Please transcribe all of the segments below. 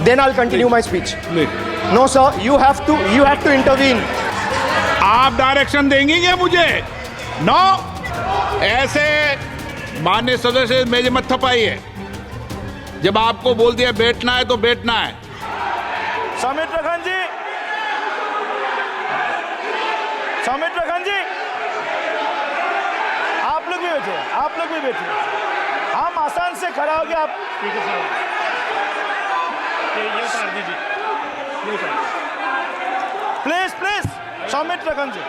Then I'll continue my speech. No, sir. You have to intervene. आप direction देंगी क्या मुझे? नो, ऐसे माननीय सदस्य मेरे मत थपाइए। जब आपको बोल दिया बैठना है तो बैठना है। समित प्रधान जी, समित प्रधान जी, आप लोग भी बैठे। हम आसान से खड़ा हो गया। आप प्लीज समित प्रधान जी,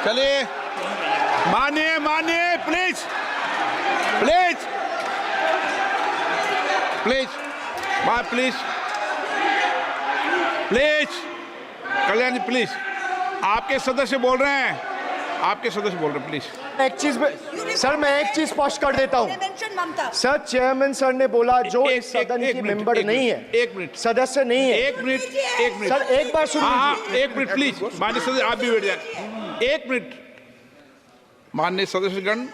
चलिए, मानिए, प्लीज, कल्याण जी, प्लीज। आपके सदस्य बोल रहे हैं, प्लीज। सर मैं एक चीज स्पष्ट कर देता हूँ। सर चेयरमैन सर ने बोला जो इस सदन की मेंबर नहीं है, एक मिनट, सदस्य नहीं है। एक मिनट सर एक बार सुन लीजिए। एक मिनट प्लीज। माननीय सदस्य आप भी बैठ जाए। एक मिनट। माननीय सदस्यगण,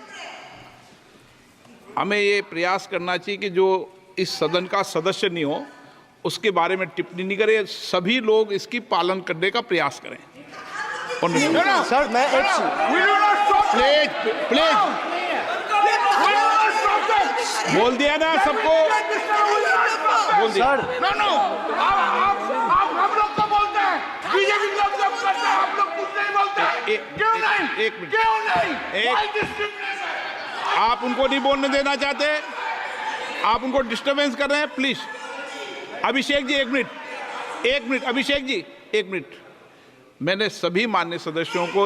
हमें ये प्रयास करना चाहिए कि जो इस सदन का सदस्य नहीं हो उसके बारे में टिप्पणी नहीं करें। सभी लोग इसकी पालन करने का प्रयास करें। सर मैं एक प्लीज बोल दिया ना सबको, बोल दिया। सर आप हम लोग को बोलते हैं, बीजेपी लोग जब करते हैं आप लोग कुछ नहीं बोलते। क्यों नहीं? एक मिनट, क्यों नहीं? Why discrimination? आप उनको नहीं बोलने देना चाहते, आप उनको डिस्टर्बेंस कर रहे हैं। प्लीज अभिषेक जी, एक मिनट, अभिषेक जी, एक मिनट। मैंने सभी माननीय सदस्यों को,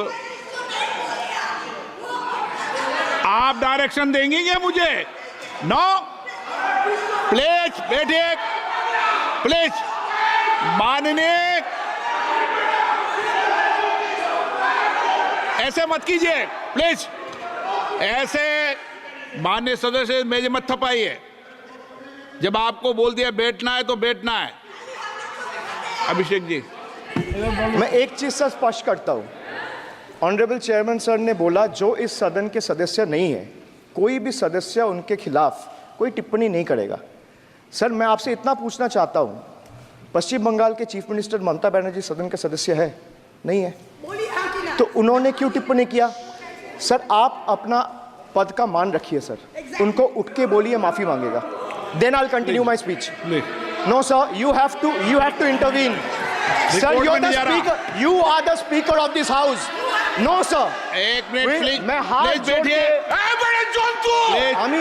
आप डायरेक्शन देंगे क्या मुझे? नो, प्लीज बैठिए, प्लीज। माननीय, ऐसे मत कीजिए प्लीज। ऐसे माननीय सदस्य मेरे मत थपाइए। जब आपको बोल दिया बैठना है तो बैठना है। अभिषेक जी, मैं एक चीज से स्पष्ट करता हूँ। ऑनरेबल चेयरमैन सर ने बोला जो इस सदन के सदस्य नहीं है, कोई भी सदस्य उनके खिलाफ कोई टिप्पणी नहीं करेगा। सर मैं आपसे इतना पूछना चाहता हूँ, पश्चिम बंगाल के चीफ मिनिस्टर ममता बनर्जी सदन के सदस्य है? नहीं है, तो उन्होंने क्यों टिप्पणी किया? सर आप अपना पद का मान रखिए सर, उनको उठ के बोलिए माफी मांगेगा। Then I'll continue my speech. No sir, you have to intervene. Sir, you're the speaker. You are the speaker of this house. No sir. एक मिनट प्लीज। मैं हाथ जोड़ के बड़े जंतु, আমি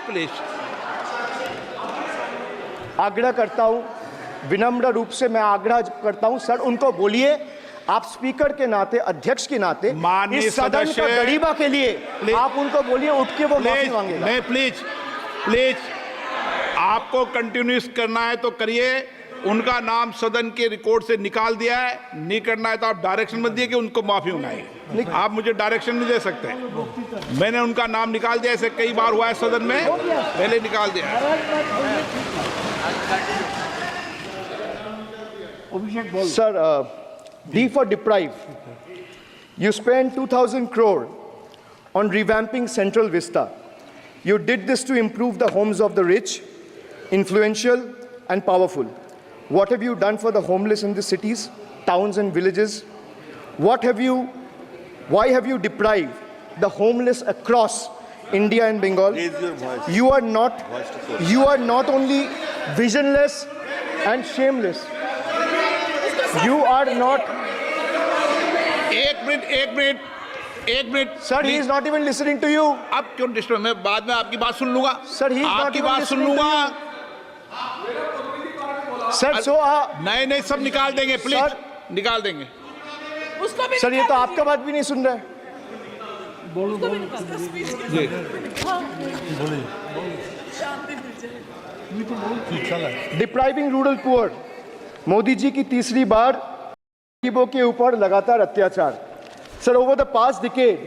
प्लीज आग्रह करता हूं, विनम्र रूप से मैं आग्रह करता हूं सर, उनको बोलिए आप स्पीकर के नाते, अध्यक्ष के नाते, इस सदन का गरिमा के लिए आप उनको बोलिए उठ के वो माफी मांगेगा। नहीं, प्लीज आपको कंटिन्यूस करना है तो करिए। उनका नाम सदन के रिकॉर्ड से निकाल दिया है, नहीं करना है तो आप डायरेक्शन मत दिए कि उनको माफी मंगाई। आप मुझे डायरेक्शन नहीं दे सकते। मैंने उनका नाम निकाल दिया, ऐसे कई बार हुआ है सदन में, पहले निकाल दिया है। Sir, D for deprive. You spent 2,000 crore on revamping Central Vista. You did this to improve the homes of the rich, influential, and powerful. What have you done for the homeless in the cities, towns, and villages? Why have you deprived the homeless across India and Bengal? You are not only visionless and shameless. You are not. एक minute Sir, he is not even listening to you. अब क्यों disturb? मैं बाद में आपकी बात सुन लूंगा। Sir, he is not आपकी even बात सुन listening to लूंगा। Sir, so नहीं सब निकाल देंगे, प्लीज निकाल देंगे। सर ये तो आपका बात भी नहीं सुन रहा है। Depriving rural poor, Modi ji की तीसरी बार गरीबों के ऊपर लगातार अत्याचार। Sir, over the past decade,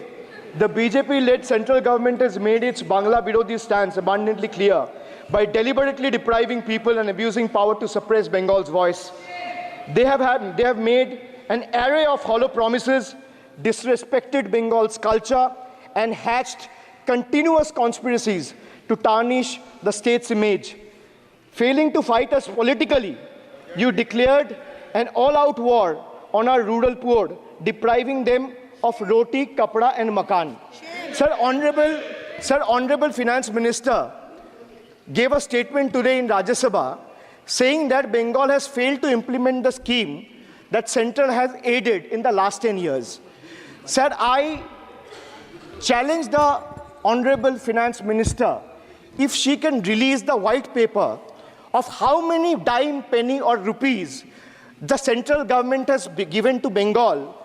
the BJP-led central government has made its Bangla Birodhi stance abundantly clear by deliberately depriving people and abusing power to suppress Bengal's voice. They have made an array of hollow promises, disrespected Bengal's culture, and hatched continuous conspiracies to tarnish the state's image. Failing to fight us politically, you declared an all-out war on our rural poor, depriving them of roti, kapda, and makan. Sir, Honorable Finance Minister gave a statement today in Rajya Sabha saying that Bengal has failed to implement the scheme that Central has aided in the last 10 years. Sir, I challenge the Honorable Finance Minister if she can release the white paper of how many dime, penny or rupees the central government has given to Bengal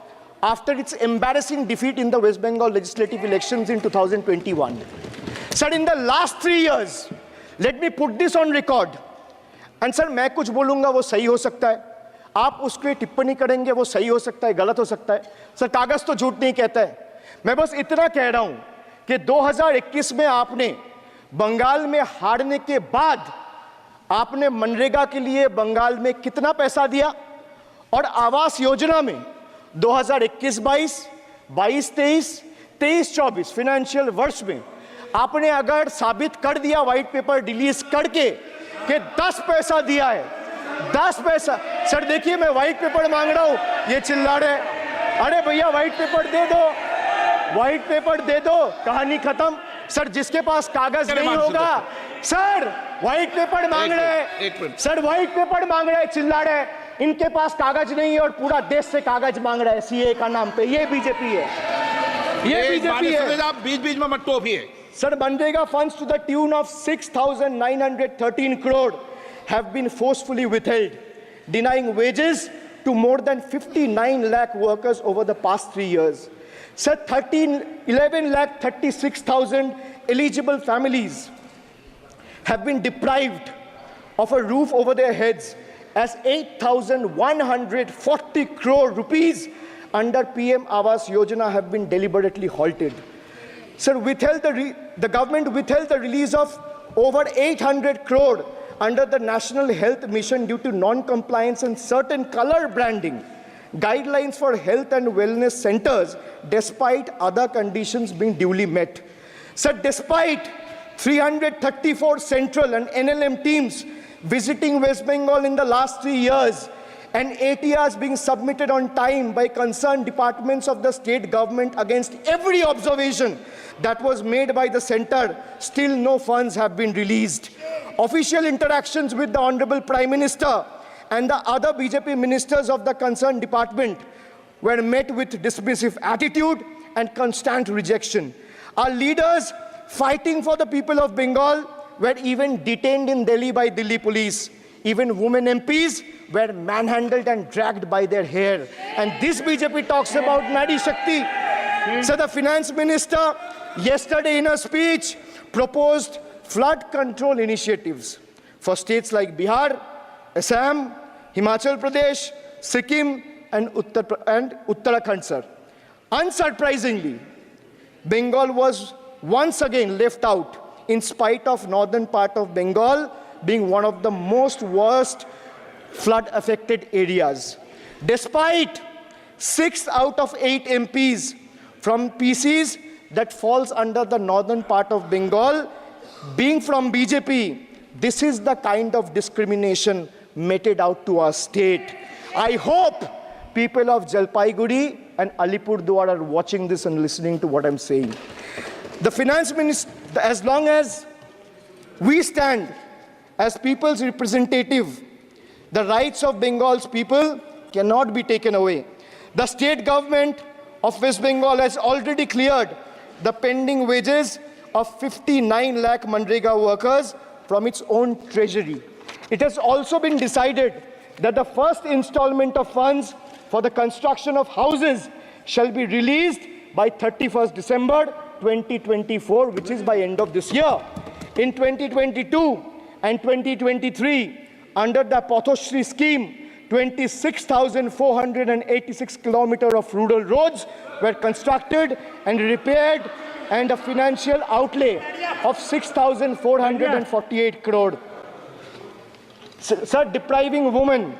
after its embarrassing defeat in the West Bengal legislative elections in 2021. Sir, in the last 3 years, let me put this on record. And sir, मैं कुछ बोलूँगा वो सही हो सकता है, आप उसके टिप्पणी करेंगे वो सही हो सकता है, गलत हो सकता है. सर, कागज तो झूठ नहीं कहता है. मैं बस इतना कह रहा हूँ कि 2021 में आपने बंगाल में हारने के बाद आपने मनरेगा के लिए बंगाल में कितना पैसा दिया और आवास योजना में 2021-22, 22-23, 23-24 फाइनेंशियल वर्ष में आपने अगर साबित कर दिया व्हाइट पेपर रिलीज करके कि 10 पैसा दिया है, 10 पैसा. सर देखिए, मैं व्हाइट पेपर मांग रहा हूं, ये चिल्ला रहे. अरे भैया व्हाइट पेपर दे दो, व्हाइट पेपर दे दो, कहानी खत्म. सर जिसके पास कागज नहीं होगा, सर व्हाइट पेपर मांग रहे, सर व्हाइट पेपर मांग रहे, चिल्ला रहे. इनके पास कागज नहीं है और पूरा देश से कागज मांग रहा है सीए का नाम पे. ये बीजेपी है, ये बीजेपी है. आप बीच-बीच में मत टोकिए. Sir, Manrega funds to the tune of 6,913 crore have been forcefully withheld, denying wages to more than 59 lakh workers over the past 3 years. Sir, 11 lakh 36,000 eligible families have been deprived of a roof over their heads as 8,140 crore rupees under PM Awas Yojana have been deliberately halted. Sir, the government withheld the release of over 800 crore under the National Health Mission due to non-compliance and certain color branding guidelines for health and wellness centers, despite other conditions being duly met. Sir, despite 334 central and NLM teams visiting West Bengal in the last 3 years, and ATRs being submitted on time by concerned departments of the state government against every observation that was made by the center, still no funds have been released. Official interactions with the Honorable Prime Minister and the other BJP ministers of the concerned department were met with dismissive attitude and constant rejection. Our leaders fighting for the people of Bengal were even detained in Delhi by Delhi police. Even women MPs were manhandled and dragged by their hair. And this BJP talks about Nari Shakti. So the finance minister yesterday in a speech proposed flood control initiatives for states like Bihar, Assam, Himachal Pradesh, Sikkim, and Uttarakhand, sir. Unsurprisingly, Bengal was once again left out in spite of northern part of Bengal being one of the worst flood-affected areas. Despite 6 out of 8 MPs from PCs that falls under the northern part of Bengal being from BJP, this is the kind of discrimination meted out to our state. I hope people of Jalpaiguri and Alipurduar are watching this and listening to what I'm saying. The finance minister, as long as we stand as people's representative, the rights of Bengal's people cannot be taken away. The state government of West Bengal has already cleared the pending wages of 59 lakh Manrega workers from its own treasury. It has also been decided that the first installment of funds for the construction of houses shall be released by 31st December 2024, which is by end of this year. In 2022 and 2023, under the Pathoshri scheme, 26,486 kilometers of rural roads were constructed and repaired, and a financial outlay of 6,448 crore. Sir, depriving women,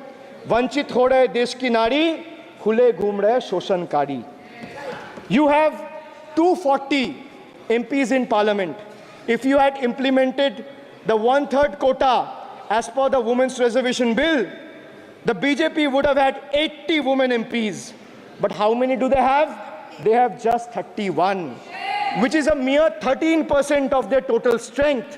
vanchit ho rahe desh ki nari, खुले घूम रहे शोषणकारी. You have 240 MPs in parliament. If you had implemented the 1/3 quota as per the Women's Reservation Bill, the BJP would have had 80 women MPs. But how many do they have? They have just 31, which is a mere 13% of their total strength.